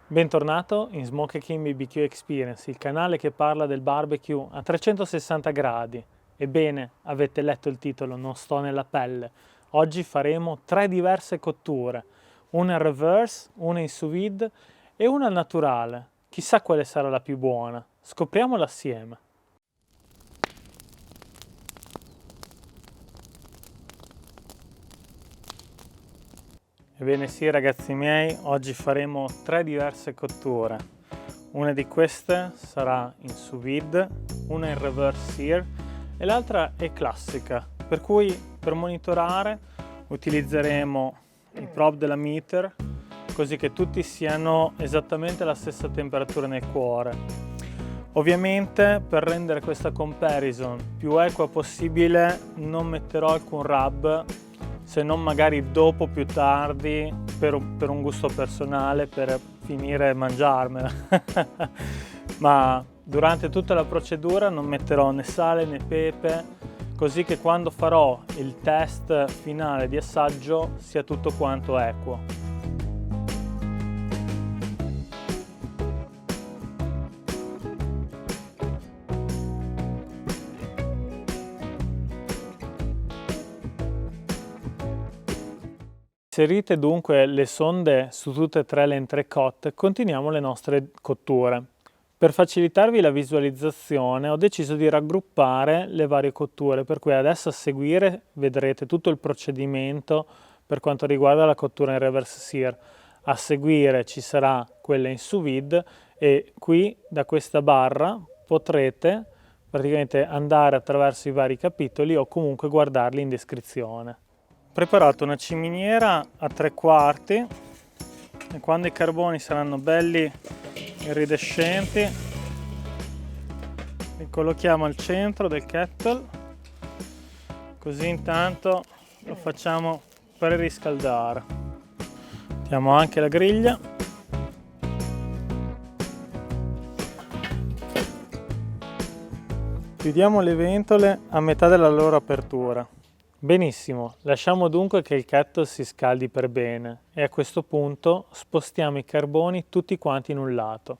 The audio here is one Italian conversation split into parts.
Bentornato in Smoke King BBQ Experience, il canale che parla del barbecue a 360 gradi. Ebbene, avete letto il titolo, non sto nella pelle. Oggi faremo 3 diverse cotture, una in reverse, una in sous vide e una al naturale. Chissà quale sarà la più buona, scopriamola assieme. Ebbene sì ragazzi miei, oggi faremo 3 diverse cotture. Una di queste sarà in sous vide, una in reverse sear e l'altra è classica, per cui per monitorare utilizzeremo i probe della meter così che tutti siano esattamente alla stessa temperatura nel cuore. Ovviamente per rendere questa comparison più equa possibile non metterò alcun rub, se non magari dopo, più tardi, per un gusto personale, per finire e mangiarmela. Ma durante tutta la procedura non metterò né sale né pepe, così che quando farò il test finale di assaggio sia tutto quanto equo. Inserite dunque le sonde su tutte e tre le entrecôte, continuiamo le nostre cotture. Per facilitarvi la visualizzazione ho deciso di raggruppare le varie cotture, per cui adesso a seguire vedrete tutto il procedimento per quanto riguarda la cottura in reverse sear. A seguire ci sarà quella in sous vide e qui da questa barra potrete praticamente andare attraverso i vari capitoli o comunque guardarli in descrizione. Ho preparato una ciminiera a 3/4 e quando i carboni saranno belli iridescenti li collochiamo al centro del kettle, così intanto lo facciamo preriscaldare. Mettiamo anche la griglia. Chiudiamo le ventole a metà della loro apertura. Benissimo, lasciamo dunque che il kettle si scaldi per bene e a questo punto spostiamo i carboni tutti quanti in un lato.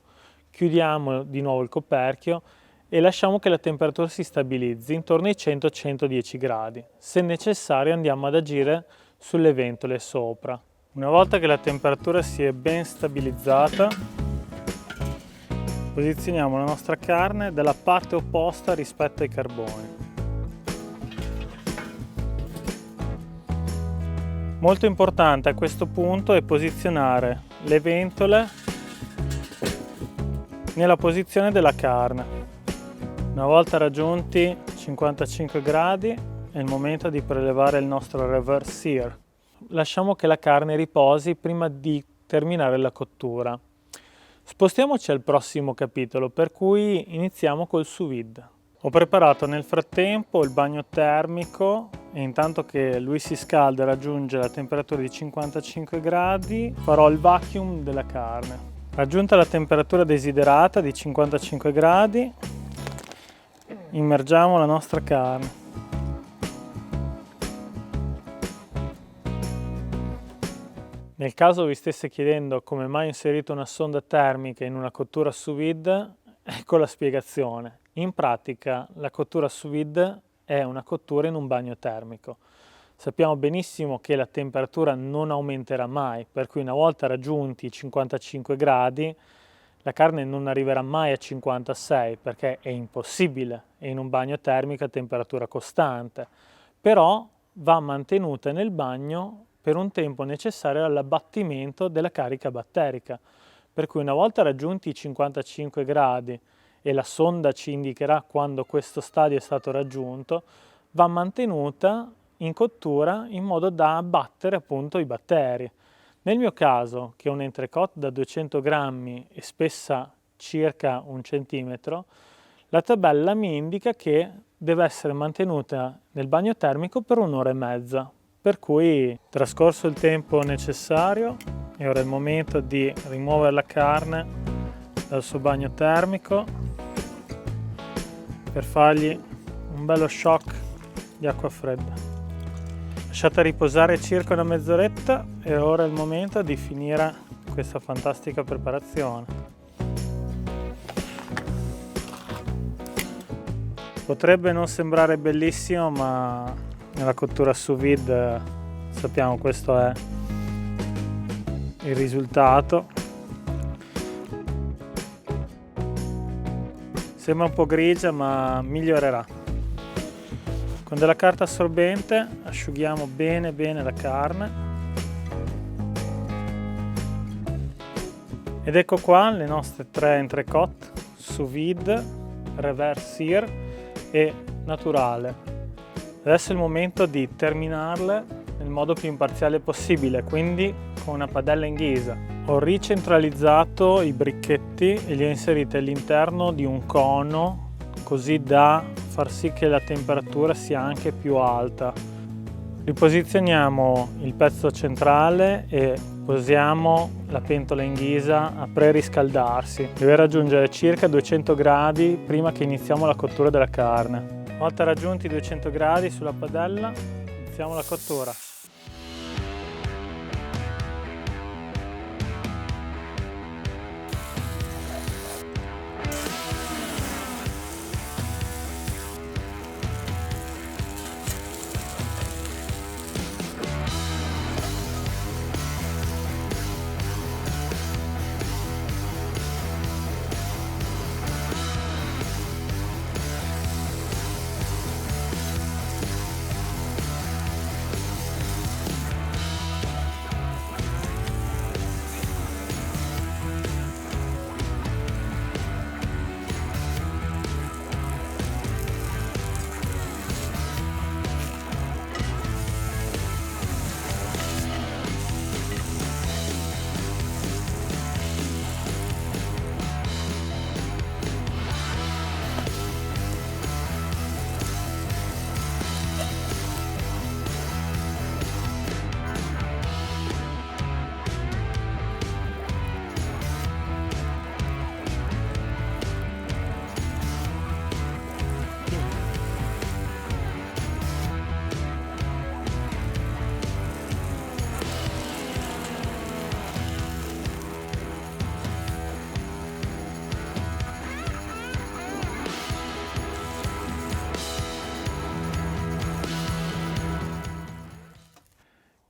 Chiudiamo di nuovo il coperchio e lasciamo che la temperatura si stabilizzi intorno ai 100-110 gradi. Se necessario andiamo ad agire sulle ventole sopra. Una volta che la temperatura si è ben stabilizzata, posizioniamo la nostra carne dalla parte opposta rispetto ai carboni. Molto importante a questo punto è posizionare le ventole nella posizione della carne. Una volta raggiunti 55 gradi è il momento di prelevare il nostro reverse sear. Lasciamo che la carne riposi prima di terminare la cottura. Spostiamoci al prossimo capitolo, per cui iniziamo col sous vide. Ho preparato nel frattempo il bagno termico e intanto che lui si scalda e raggiunge la temperatura di 55 gradi farò il vacuum della carne. Raggiunta la temperatura desiderata di 55 gradi immergiamo la nostra carne. Nel caso vi stesse chiedendo come mai ho inserito una sonda termica in una cottura sous vide, ecco la spiegazione. In pratica la cottura sous vide è una cottura in un bagno termico. Sappiamo benissimo che la temperatura non aumenterà mai, per cui una volta raggiunti i 55 gradi la carne non arriverà mai a 56 perché è impossibile, è in un bagno termico a temperatura costante, però va mantenuta nel bagno per un tempo necessario all'abbattimento della carica batterica, per cui una volta raggiunti i 55 gradi e la sonda ci indicherà quando questo stadio è stato raggiunto, va mantenuta in cottura in modo da abbattere appunto i batteri. Nel mio caso, che è un entrecôte da 200 grammi e spessa circa 1 centimetro, la tabella mi indica che deve essere mantenuta nel bagno termico per 1 ora e mezza. Per cui, trascorso il tempo necessario, è ora il momento di rimuovere la carne dal suo bagno termico per fargli un bello shock di acqua fredda. Lasciata riposare circa una mezz'oretta e ora è il momento di finire questa fantastica preparazione. Potrebbe non sembrare bellissimo, ma nella cottura sous vide sappiamo questo è il risultato. Sembra un po' grigia, ma migliorerà. Con della carta assorbente asciughiamo bene la carne. Ed ecco qua le nostre 3 entrecôte, sous vide, reverse sear e naturale. Adesso è il momento di terminarle nel modo più imparziale possibile, quindi con una padella in ghisa. Ho ricentralizzato i bricchetti e li ho inseriti all'interno di un cono, così da far sì che la temperatura sia anche più alta. Riposizioniamo il pezzo centrale e posiamo la pentola in ghisa a preriscaldarsi. Deve raggiungere circa 200 gradi prima che iniziamo la cottura della carne. Una volta raggiunti i 200 gradi sulla padella, iniziamo la cottura.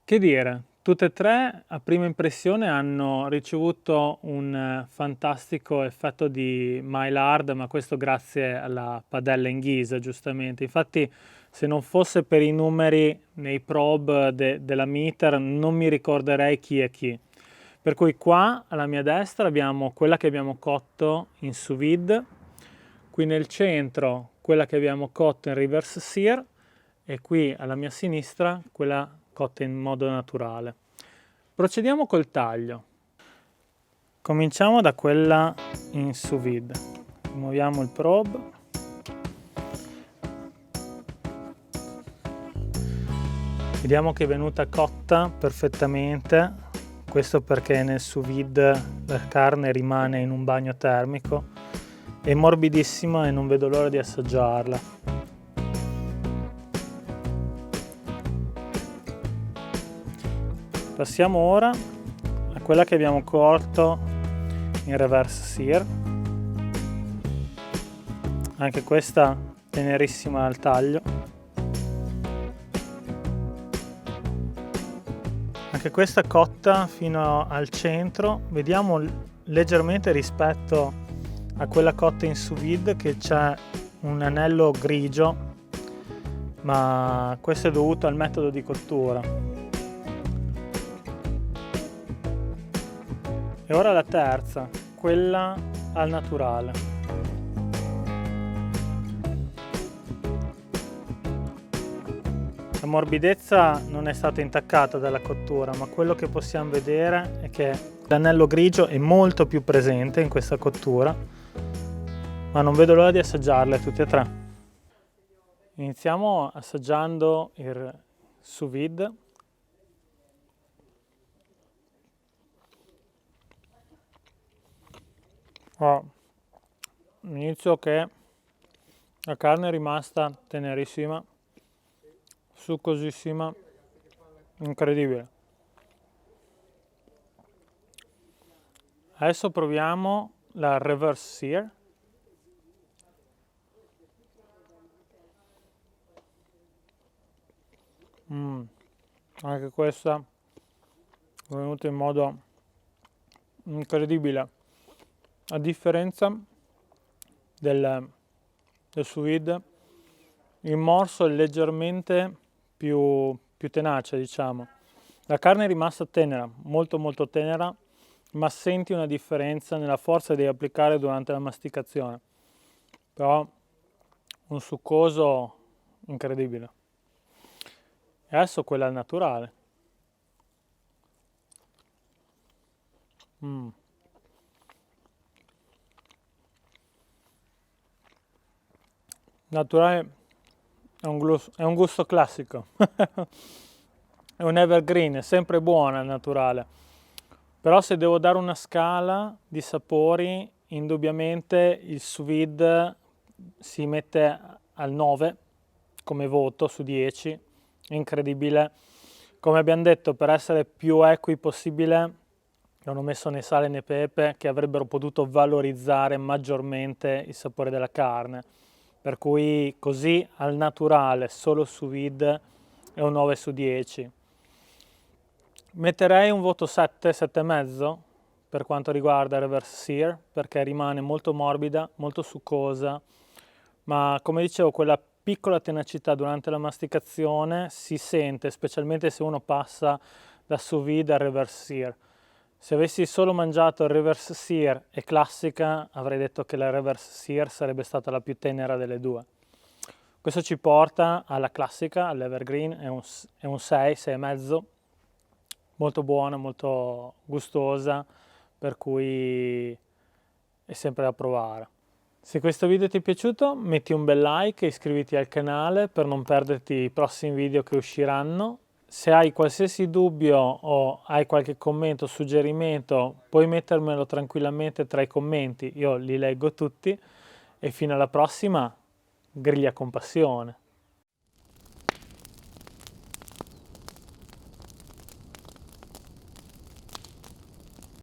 Che dire, tutte e tre a prima impressione hanno ricevuto un fantastico effetto di Maillard, ma questo grazie alla padella in ghisa, giustamente. Infatti, se non fosse per i numeri nei probe della meter, non mi ricorderei chi è chi. Per cui qua alla mia destra abbiamo quella che abbiamo cotto in sous vide, qui nel centro quella che abbiamo cotto in reverse sear e qui alla mia sinistra quella cotta in modo naturale. Procediamo col taglio. Cominciamo da quella in sous vide. Muoviamo il probe. Vediamo che è venuta cotta perfettamente. Questo perché nel sous vide la carne rimane in un bagno termico. È morbidissima e non vedo l'ora di assaggiarla. Passiamo ora a quella che abbiamo cotto in reverse sear. Anche questa tenerissima al taglio. Anche questa cotta fino al centro. Vediamo leggermente rispetto a quella cotta in sous vide che c'è un anello grigio, ma questo è dovuto al metodo di cottura. E ora la terza, quella al naturale. La morbidezza non è stata intaccata dalla cottura, ma quello che possiamo vedere è che l'anello grigio è molto più presente in questa cottura, ma non vedo l'ora di assaggiarle tutte e tre. Iniziamo assaggiando il sous vide. Inizio che la carne è rimasta tenerissima, succosissima, incredibile. Adesso proviamo la reverse sear. Anche questa è venuta in modo incredibile. A differenza del sous vide, il morso è leggermente più tenace, diciamo. La carne è rimasta tenera, molto molto tenera, ma senti una differenza nella forza che devi applicare durante la masticazione. Però un succoso incredibile. E adesso quella al naturale. Naturale è un gusto classico. È un evergreen, è sempre buona il naturale. Però se devo dare una scala di sapori, indubbiamente il sous vide si mette al 9 come voto su 10, è incredibile. Come abbiamo detto, per essere più equi possibile, non ho messo né sale né pepe, che avrebbero potuto valorizzare maggiormente il sapore della carne. Per cui così al naturale, solo sous vide, è un 9 su 10. Metterei un voto 7, 7,5 per quanto riguarda reverse sear, perché rimane molto morbida, molto succosa, ma come dicevo quella piccola tenacità durante la masticazione si sente, specialmente se uno passa da sous vide a reverse sear. Se avessi solo mangiato il reverse sear e classica, avrei detto che la reverse sear sarebbe stata la più tenera delle due. Questo ci porta alla classica, all'evergreen, è un 6, 6,5, molto buona, molto gustosa, per cui è sempre da provare. Se questo video ti è piaciuto, metti un bel like e iscriviti al canale per non perderti i prossimi video che usciranno. Se hai qualsiasi dubbio o hai qualche commento o suggerimento, puoi mettermelo tranquillamente tra i commenti, io li leggo tutti. E fino alla prossima, griglia con passione.